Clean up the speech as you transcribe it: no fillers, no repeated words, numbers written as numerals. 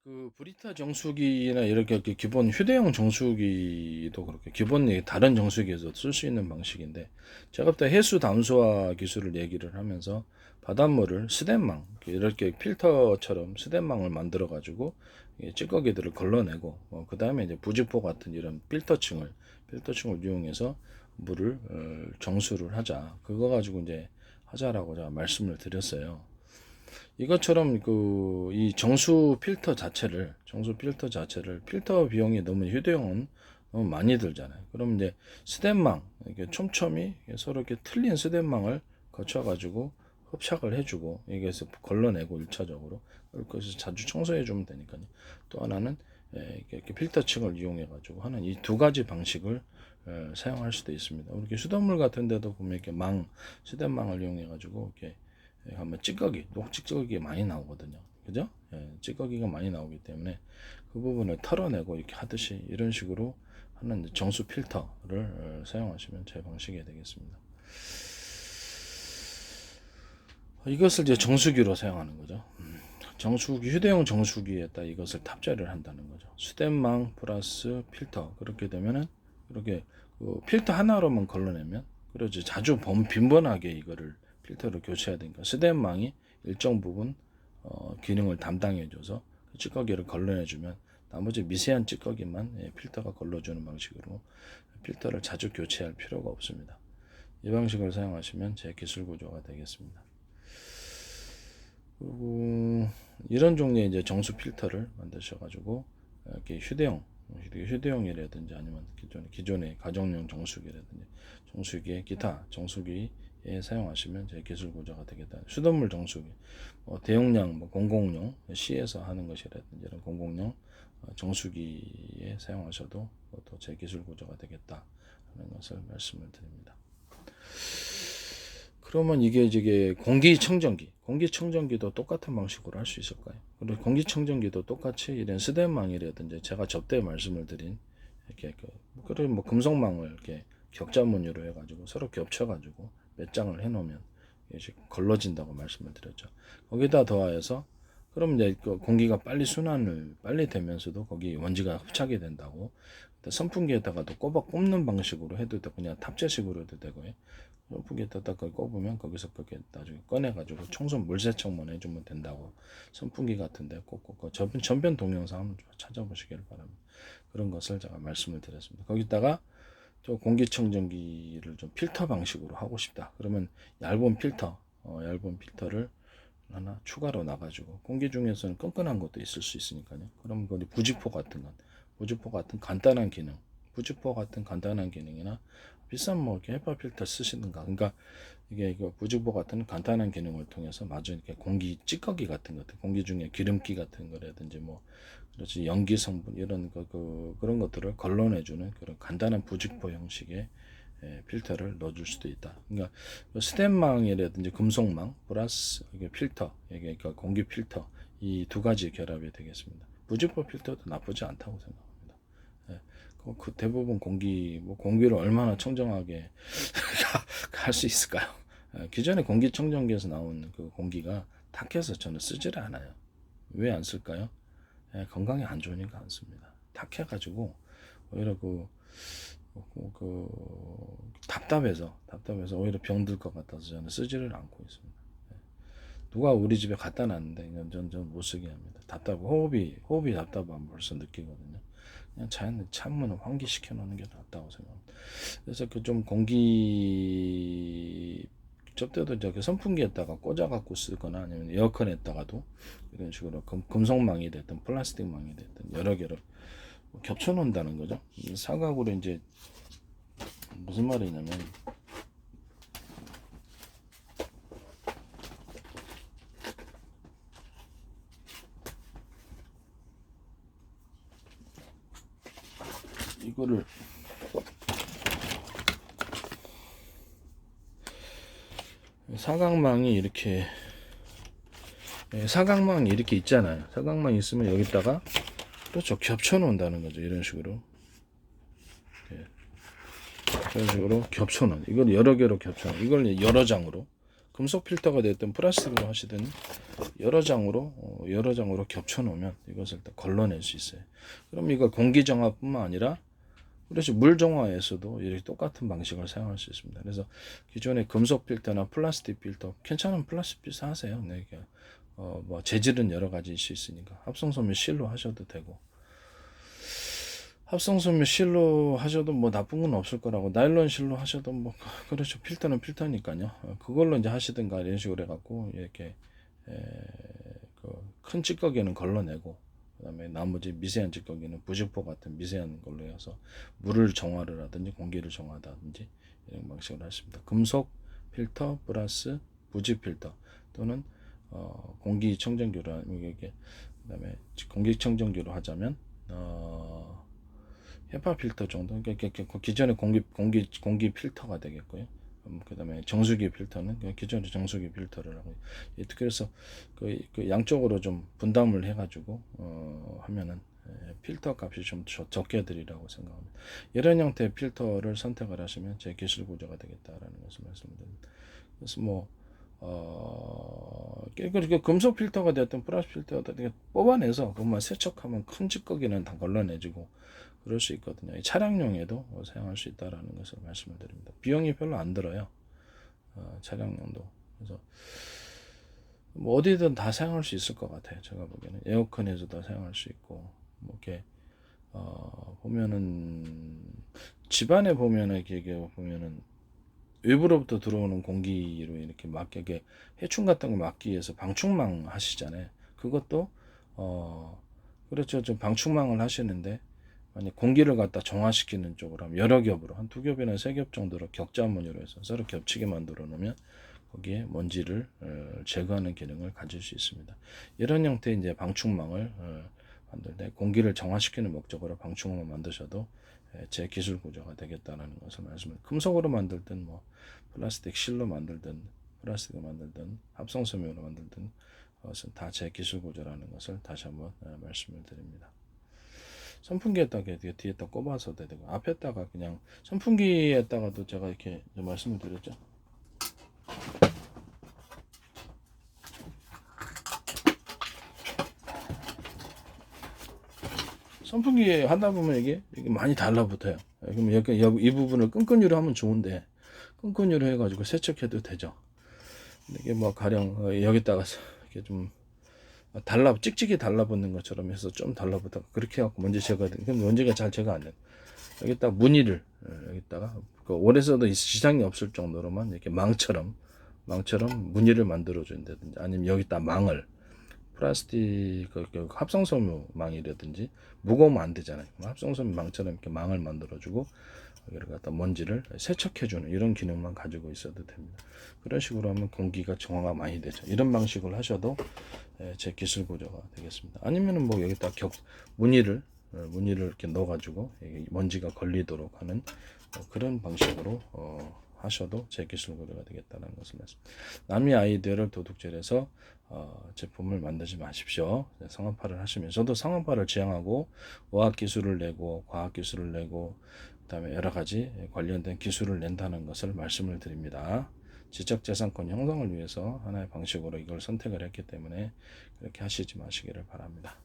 그 브리타 정수기나 이렇게 기본 휴대용 정수기도 그렇게 기본 다른 정수기에서 쓸 수 있는 방식인데, 제가 그때 해수 담수화 기술을 얘기를 하면서 바닷물을 스덴망 이렇게 필터처럼 스덴망을 만들어 가지고 찌꺼기들을 걸러내고, 그 다음에 이제 부직포 같은 이런 필터층을 이용해서 물을 정수를 하자, 그거 가지고 이제 하자라고 제가 말씀을 드렸어요. 이것처럼 이 정수 필터 자체를 필터 비용이 너무 휴대용은 너무 많이 들잖아요. 그럼 이제 스덴망, 이렇게 촘촘히 서로 이렇게 틀린 스덴망을 거쳐가지고 흡착을 해주고, 여기에서 걸러내고 1차적으로 그렇게 해서 자주 청소해주면 되니까요. 또 하나는 이렇게 필터층을 이용해가지고 하는 이 두 가지 방식을 사용할 수도 있습니다. 이렇게 수돗물 같은 데도 보면 이렇게 스덴망을 이용해가지고 이렇게 하면 녹찌꺼기 많이 나오거든요. 그죠? 찌꺼기가 많이 나오기 때문에 그 부분을 털어내고 이렇게 하듯이 이런 식으로 하는 정수 필터를 사용하시면 제 방식이 되겠습니다. 이것을 이제 정수기로 사용하는 거죠. 휴대용 정수기에다 이것을 탑재를 한다는 거죠. 수덴망 플러스 필터. 그렇게 되면은 이렇게 필터 하나로만 걸러내면, 그러지 자주 빈번하게 이거를 필터를 교체해야 되니까 스덴망이 일정 부분 기능을 담당해줘서 그 찌꺼기를 걸러내주면 나머지 미세한 찌꺼기만 필터가 걸러주는 방식으로 필터를 자주 교체할 필요가 없습니다. 이 방식을 사용하시면 제 기술 구조가 되겠습니다. 그리고 이런 종류의 이제 정수 필터를 만드셔가지고 이렇게 휴대용이라든지 아니면 기존의 가정용 정수기라든지 기타 정수기에 사용하시면 제 기술 구조가 되겠다. 수돗물 정수기, 대용량, 공공용, 시에서 하는 것이라든지 이런 공공용 정수기에 사용하셔도 또 제 기술 구조가 되겠다 하는 것을 말씀을 드립니다. 그러면 이게 공기청정기도 똑같은 방식으로 할 수 있을까요? 그리고 공기청정기도 똑같이 이런 스덴망이라든지 제가 접대 말씀을 드린 이렇게 그리고 금속망을 이렇게 격자무늬로 해가지고 서로 겹쳐가지고 몇 장을 해놓으면 걸러진다고 말씀을 드렸죠. 거기다 더하여서 그럼 이제 공기가 빨리 되면서도 거기 먼지가 흡착이 된다고, 선풍기에다가도 꼬박 꼽는 방식으로 해도 되고 그냥 탑재식으로 해도 되고요. 선풍기에다가 그걸 꼽으면 거기서 그렇게 나중에 꺼내가지고 물세청만 해주면 된다고, 선풍기 같은데 꽂고 전변 동영상 한번 찾아보시길 바랍니다. 그런 것을 제가 말씀을 드렸습니다. 거기다가 또 공기청정기를 좀 필터 방식으로 하고 싶다 그러면 얇은 필터를 하나 추가로 나가지고, 공기 중에서는 끈끈한 것도 있을 수 있으니까요. 그럼 그 부직포 같은 간단한 기능이나 비싼 이렇게 헤파 필터 쓰시는가. 그러니까 이게 부직포 같은 간단한 기능을 통해서 마저 이렇게 찌꺼기 같은 것들, 공기 중에 기름기 같은 거라든지 그렇지 연기 성분 이런 그런 것들을 걸러내주는 그런 간단한 부직포 형식의 필터를 넣어줄 수도 있다. 그러니까 스텐망이라든지 금속망 플러스 이게 필터, 이게 그러니까 공기 필터, 이 두 가지 결합이 되겠습니다. 부직포 필터도 나쁘지 않다고 생각합니다. 그 대부분 공기를 얼마나 청정하게 할 수 있을까요? 기존에 공기청정기에서 나온 그 공기가 탁해서 저는 쓰지를 않아요. 왜 안 쓸까요? 건강에 안 좋으니까 안 씁니다. 탁해가지고 오히려 답답해서 오히려 병들 것 같아서 저는 쓰지를 않고 있습니다. 누가 우리 집에 갖다 놨는데 전 못 쓰게 합니다. 호흡이 답답함 벌써 느끼거든요. 그냥 자연 창문을 환기시켜 놓는 게 낫다고 생각합니다. 그래서 좀 공기 접대도 저기 선풍기에다가 꽂아갖고 쓰거나 아니면 에어컨에다가도 이런 식으로 금속망이 됐든 플라스틱망이 됐든 여러 개로 겹쳐 놓는다는 거죠. 사각으로 이제 무슨 말이냐면, 이거를 사각망이 이렇게 있잖아요. 사각망이 있으면 여기다가 그렇죠, 겹쳐 놓는다는 거죠. 이런 식으로 겹쳐 놓은, 이걸 여러 개로 겹쳐 놓은, 이걸 여러 장으로 금속 필터가 됐든 플라스틱으로 하시든 여러 장으로 겹쳐 놓으면 이것을 다 걸러낼 수 있어요. 그럼 이거 공기 정화뿐만 아니라 그래서 물 정화에서도 이렇게 똑같은 방식을 사용할 수 있습니다. 그래서 기존의 금속 필터나 플라스틱 필터, 괜찮은 플라스틱 필터 하세요. 네, 뭐 재질은 여러 가지일 수 있으니까 합성섬유 실로 하셔도 되고, 합성섬유 실로 하셔도 뭐 나쁜 건 없을 거라고, 나일론 실로 하셔도 뭐 그렇죠. 필터는 필터니까요. 그걸로 이제 하시든가 이런 식으로 해갖고 이렇게 큰 찌꺼기는 걸러내고, 그다음에 나머지 미세한 찌꺼기는 부직포 같은 미세한 걸로 해서 물을 정화를 하든지 공기를 정화하든지 이런 방식으로 하십니다. 금속 필터 플러스 부직 필터 또는 공기청정기로 이게, 그다음에 공기청정기로 하자면 헤파 필터 정도, 그러니까 기존의 공기 필터가 되겠고요. 그다음에 정수기 필터는 기존의 정수기 필터를 하고, 그래서 그 양쪽으로 좀 분담을 해가지고 하면은 필터 값이 좀 적게 드리라고 생각합니다. 이런 형태의 필터를 선택을 하시면 제 기술 구조가 되겠다라는 것을 말씀드립니다. 그래서 뭐 그리고 금속 필터가 되었든 플라스틱 필터가 되었든 뽑아내서 그것만 세척하면 큰 찌꺼기는 다 걸러내지고 그럴 수 있거든요. 차량용에도 사용할 수 있다라는 것을 말씀을 드립니다. 비용이 별로 안 들어요. 차량용도. 그래서 뭐 어디든 다 사용할 수 있을 것 같아요. 제가 보기에는 에어컨에서도 사용할 수 있고, 뭐 이렇게 보면은 집안에 보면은 이게 보면은 외부로부터 들어오는 공기로 이렇게 막게 해충 같은 거 막기 위해서 방충망 하시잖아요. 그것도 그렇죠. 좀 방충망을 하시는데 만약 공기를 갖다 정화시키는 쪽으로 하면 여러 겹으로 한 2겹이나 3겹 정도로 격자 무늬로 해서 서로 겹치게 만들어 놓으면 거기에 먼지를 제거하는 기능을 가질 수 있습니다. 이런 형태의 이제 방충망을 만들 때 공기를 정화시키는 목적으로 방충망을 만드셔도 제 기술 구조가 되겠다는 것을 말씀을. 금속으로 만들든 뭐 플라스틱 실로 만들든 플라스틱을 만들든 합성섬유로 만들든 그것은 다 제 기술 구조라는 것을 다시 한번 말씀을 드립니다. 선풍기에다가 뒤에다 꼽아서도 되고, 앞에다가 그냥 선풍기에다가도 제가 이렇게 말씀을 드렸죠. 선풍기에 하다 보면 이게 많이 달라붙어요. 그럼 여기 이 부분을 끈끈이로 하면 좋은데 끈끈이로 해가지고 세척해도 되죠. 이게 뭐 가령 여기다가 이렇게 좀 찍찍이 달라붙는 것처럼 해서 좀 달라붙다가 그렇게 해갖고 먼지 제거가 돼. 그럼 먼지가 잘 제거 안 돼. 여기다가 무늬를 여기다가 올해서도 지장이 없을 정도로만 이렇게 망처럼 무늬를 만들어 준다든지, 아니면 여기다 망을 플라스틱 합성섬유 망이라든지 무거우면 안 되잖아요. 합성섬유 망처럼 이렇게 망을 만들어주고 여기를 갖다 먼지를 세척해주는 이런 기능만 가지고 있어도 됩니다. 그런 식으로 하면 공기가 정화가 많이 되죠. 이런 방식으로 하셔도 제 기술 구조가 되겠습니다. 아니면은 뭐 여기다 무늬를 이렇게 넣어가지고 먼지가 걸리도록 하는 그런 방식으로 하셔도 제 기술 구조가 되겠다는 것을 말씀드립니다. 남의 아이디어를 도둑질해서 제품을 만들지 마십시오. 상업화를 하시면서도 상업화를 지향하고 의학 기술을 내고 과학 기술을 내고 그다음에 여러 가지 관련된 기술을 낸다는 것을 말씀을 드립니다. 지적재산권 형성을 위해서 하나의 방식으로 이걸 선택을 했기 때문에 그렇게 하시지 마시기를 바랍니다.